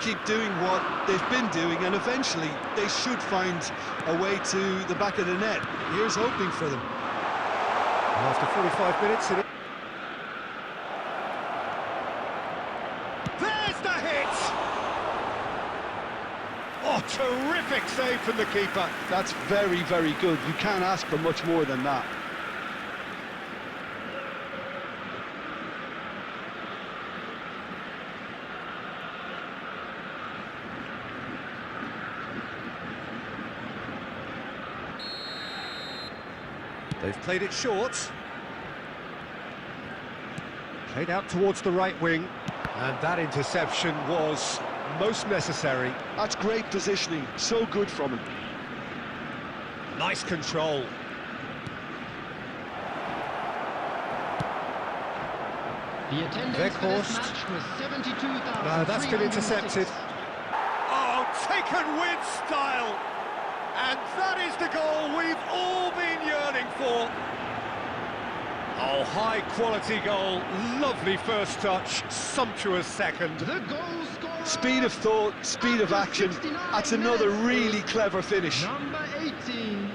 keep doing what they've been doing, and eventually they should find a way to the back of the net. Here's hoping for them. After 45 minutes... There's the hit! Oh, terrific save from the keeper. That's very, very good. You can't ask for much more than that. They've played it short. Played out towards the right wing. And that interception was most necessary. That's great positioning. So good from him. Nice control. The attendance for this match was 72,000. No, that's been intercepted. Oh, taken with style. And that is the goal we've all been yearning for. Oh, high-quality goal. Lovely first touch. Sumptuous second. The goal scorer. Speed of thought, speed of action. That's another really clever finish. Number 18.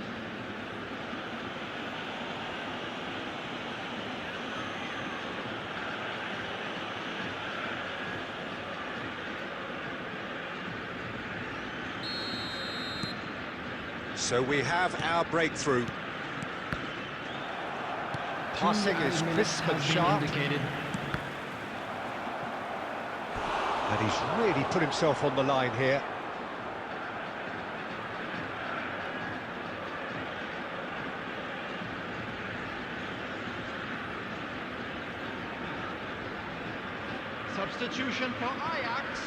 So we have our breakthrough. Passing is crisp and sharp. Indicated. And he's really put himself on the line here. Substitution for Ajax.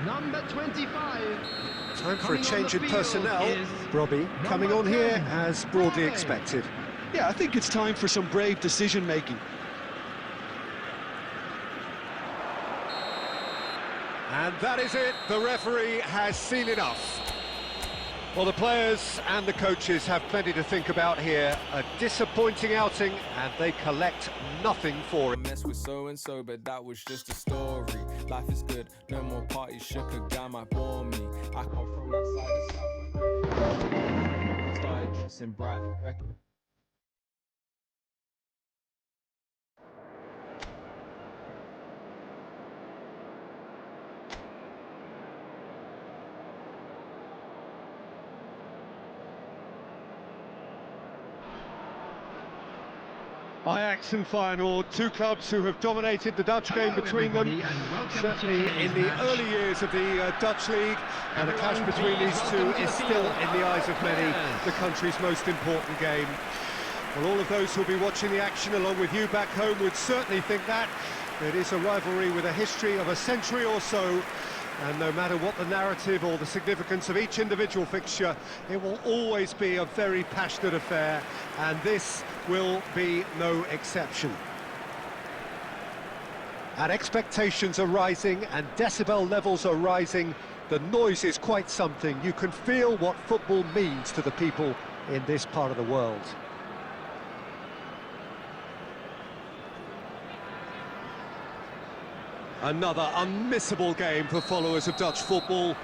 Number 25. Time for a change in personnel. Robbie coming on here as broadly expected. Yeah, I think it's time for some brave decision-making. And that is it. The referee has seen enough. Well, the players and the coaches have plenty to think about here. A disappointing outing, and they collect nothing for it. Mess with so-and-so, but that was just a story. Life is good, no more parties, shook a guy might bore me. I come from that side of South. Started dressing bright. Ajax and Feyenoord, two clubs who have dominated the Dutch game between them, certainly in the early years of the Dutch League, and the clash between these two is still, in the eyes of many, the country's most important game. Well, all of those who'll be watching the action along with you back home would certainly think that. It is a rivalry with a history of a century or so, and no matter what the narrative or the significance of each individual fixture, it will always be a very passionate affair, and this will be no exception. And expectations are rising and decibel levels are rising. The noise is quite something. You can feel what football means to the people in this part of the world. Another unmissable game for followers of Dutch football.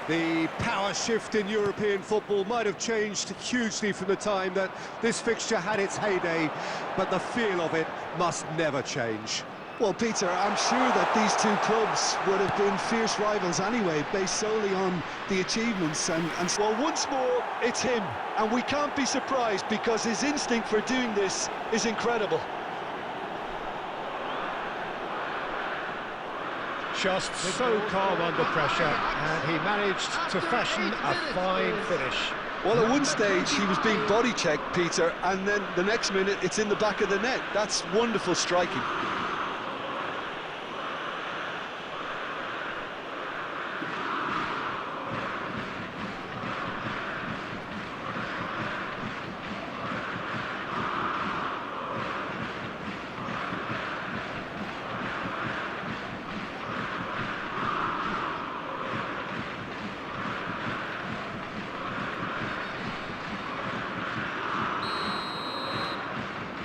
The power shift in European football might have changed hugely from the time that this fixture had its heyday, but the feel of it must never change. Well, Peter, I'm sure that these two clubs would have been fierce rivals anyway, based solely on the achievements. And well, once more, it's him. And we can't be surprised because his instinct for doing this is incredible. Just so calm under pressure, and he managed to fashion a fine finish. Well, at one stage he was being body checked, Peter, and then the next minute it's in the back of the net. That's wonderful striking.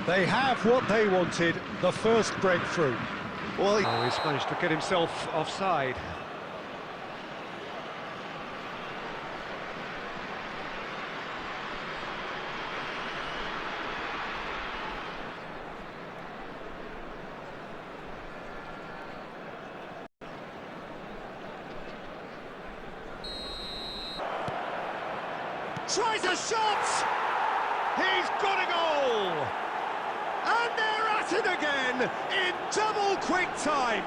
They have what they wanted, the first breakthrough. Well, he's managed to get himself offside. Tries a shot! He's got a goal! And they're at it again in double quick time.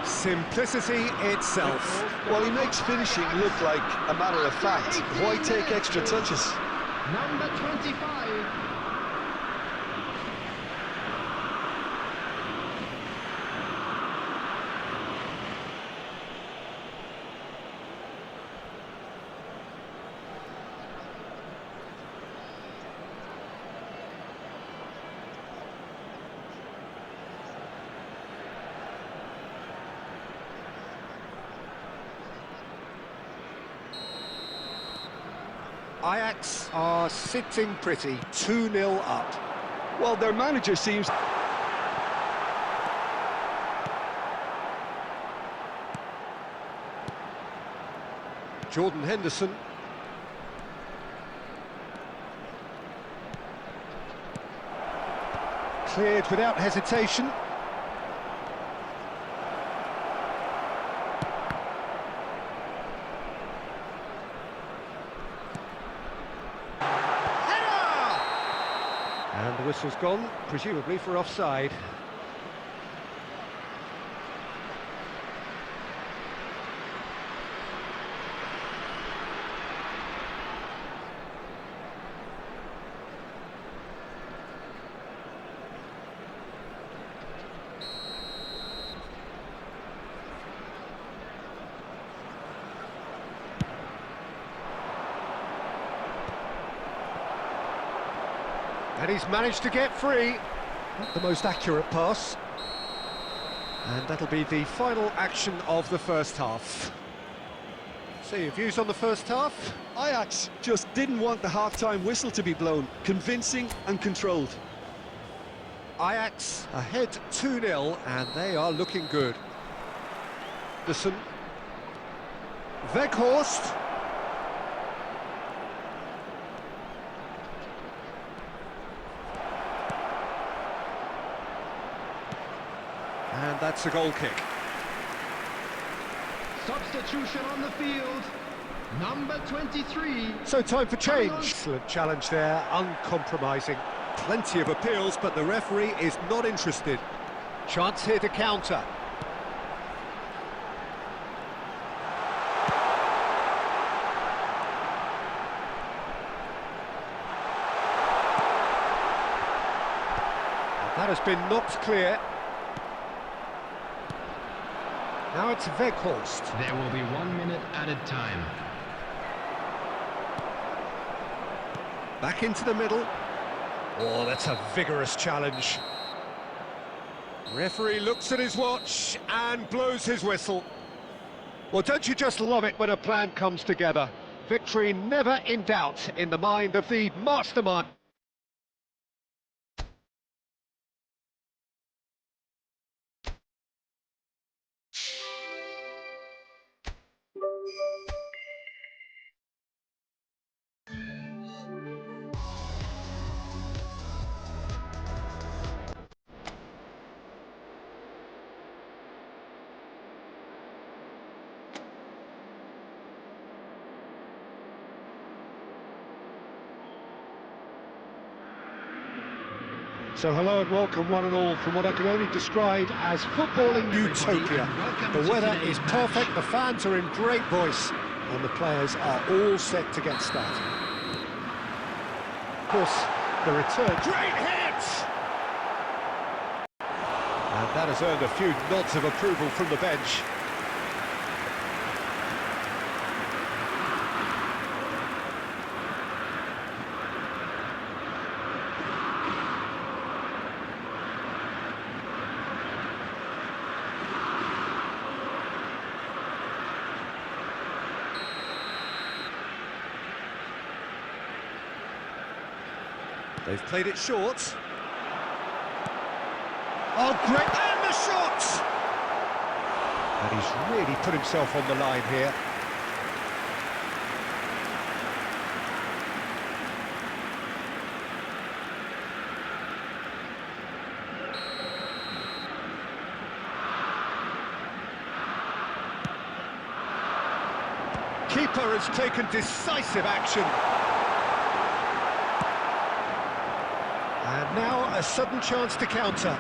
Simplicity itself. Well, he makes finishing look like a matter of fact. Why take extra touches? Number 25. Ajax are sitting pretty, 2-0 up. Well, their manager seems... Jordan Henderson. Cleared without hesitation. And the whistle's gone, presumably for offside. And he's managed to get free. Not the most accurate pass. And that'll be the final action of the first half. So your views on the first half? Ajax just didn't want the half-time whistle to be blown. Convincing and controlled. Ajax ahead 2-0 and they are looking good. Henderson. Weghorst. And that's a goal kick. Substitution on the field. Number 23. So time for change. Excellent challenge there, uncompromising. Plenty of appeals, but the referee is not interested. Chance here to counter. And that has been knocked clear. Now it's Weghorst. There will be 1 minute added time. Back into the middle. Oh, that's a vigorous challenge. Referee looks at his watch and blows his whistle. Well, don't you just love it when a plan comes together? Victory never in doubt in the mind of the mastermind. So hello and welcome one and all from what I can only describe as footballing utopia. The weather is perfect, the fans are in great voice, and the players are all set to get started. Of course, the return. Great hit! And that has earned a few nods of approval from the bench. They've played it short. Oh, great! And the shot! And he's really put himself on the line here. keeper has taken decisive action. And now a sudden chance to counter.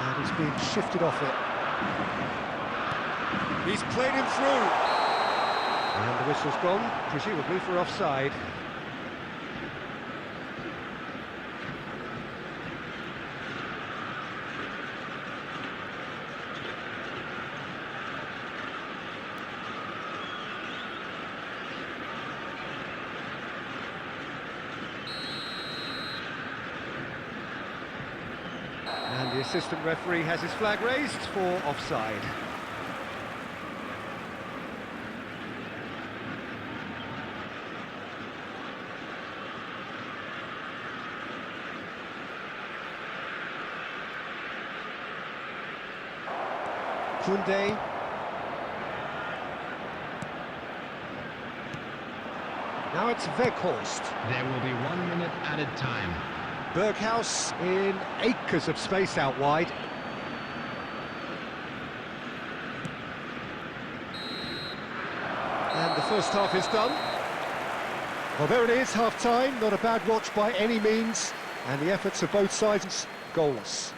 And he's being shifted off it. He's played him through. And the whistle's gone, presumably for offside. And the assistant referee has his flag raised for offside. Kunde. Now it's Weghorst. There will be 1 minute added time. Berghaus in acres of space out wide. And the first half is done. Well, there it is, half-time. Not a bad watch by any means. And the efforts of both sides, goalless.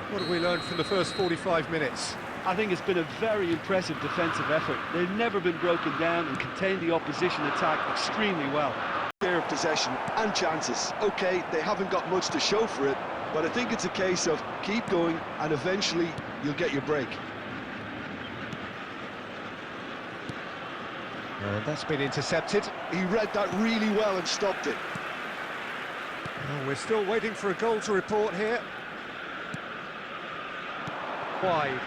What have we learned from the first 45 minutes? I think it's been a very impressive defensive effort. They've never been broken down and contained the opposition attack extremely well. Share of possession and chances. Okay, they haven't got much to show for it, but I think it's a case of keep going and eventually you'll get your break. And that's been intercepted. He read that really well and stopped it. Well, we're still waiting for a goal to report here. Wide.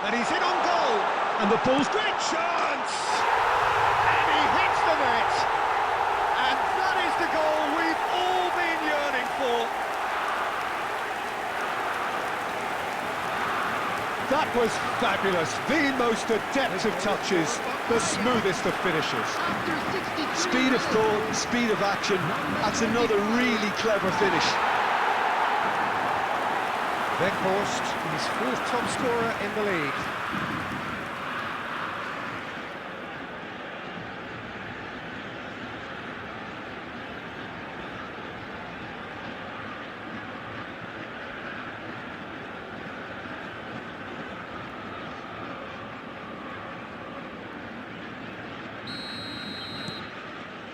And he's in on goal. And the ball's great chance! And he hits the net! And that is the goal we've all been yearning for. That was fabulous. The most adept of touches, the smoothest of finishes. Speed of thought, speed of action. That's another really clever finish. Weghorst, he's fourth top scorer in the league.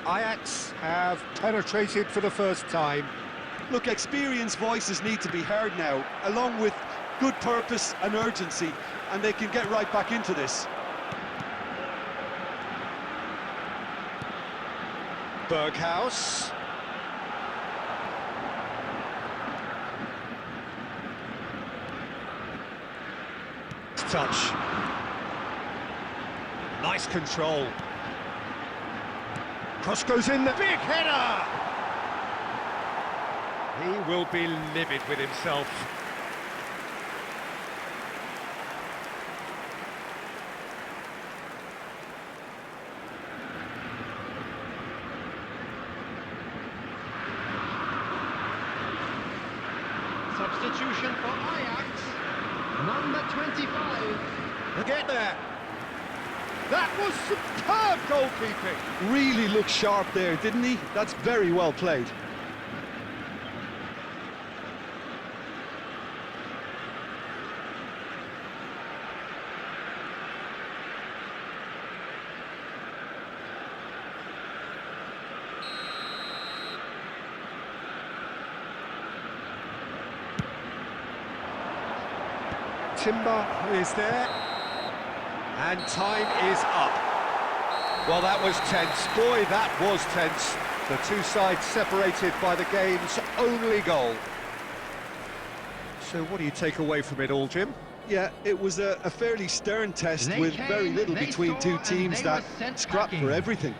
Ajax have penetrated for the first time. Look, experienced voices need to be heard now, along with good purpose and urgency, and they can get right back into this. Berghaus. Touch. Nice control. Cross goes in, the big header! He will be livid with himself. Substitution for Ajax. Number 25. Get there. That was superb goalkeeping. Really looked sharp there, didn't he? That's very well played. Timber is there, and time is up. Well, that was tense. Boy, that was tense. The two sides separated by the game's only goal. So what do you take away from it all, Jim? Yeah, it was a fairly stern test with very little between two teams that scrapped for everything.